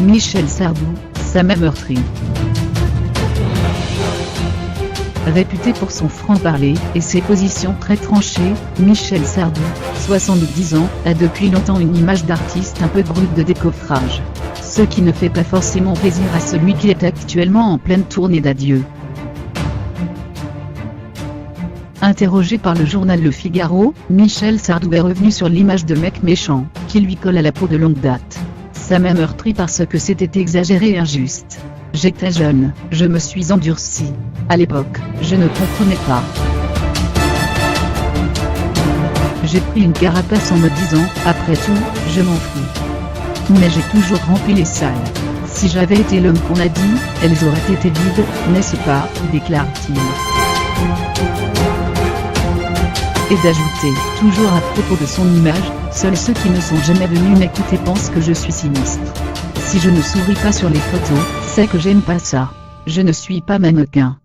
Michel Sardou, Sam a meurtri. Réputé pour son franc-parler et ses positions très tranchées, Michel Sardou, 70 ans, a depuis longtemps une image d'artiste un peu brute de décoffrage. Ce qui ne fait pas forcément plaisir à celui qui est actuellement en pleine tournée d'adieu. Interrogé par le journal Le Figaro, Michel Sardou est revenu sur l'image de mec méchant, qui lui colle à la peau de longue date. Ça m'a meurtri parce que c'était exagéré et injuste. J'étais jeune, je me suis endurci. À l'époque, je ne comprenais pas. J'ai pris une carapace en me disant, après tout, je m'en fous. Mais j'ai toujours rempli les salles. Si j'avais été l'homme qu'on a dit, elles auraient été vides, n'est-ce pas, déclare-t-il. Et d'ajouter, toujours à propos de son image, seuls ceux qui ne sont jamais venus m'écouter pensent que je suis sinistre. Si je ne souris pas sur les photos, c'est que j'aime pas ça. Je ne suis pas mannequin.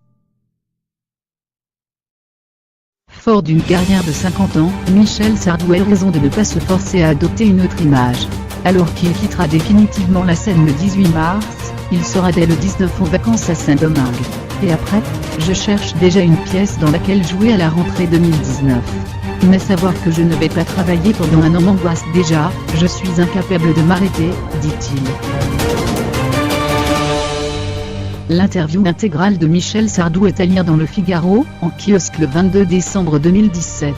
Fort d'une carrière de 50 ans, Michel Sardou a raison de ne pas se forcer à adopter une autre image. Alors qu'il quittera définitivement la scène le 18 mars, il sera dès le 19 en vacances à Saint-Domingue. Et après, je cherche déjà une pièce dans laquelle jouer à la rentrée 2019. Mais savoir que je ne vais pas travailler pendant un an m'angoisse déjà, je suis incapable de m'arrêter, dit-il. L'interview intégrale de Michel Sardou est à lire dans Le Figaro, en kiosque le 22 décembre 2017.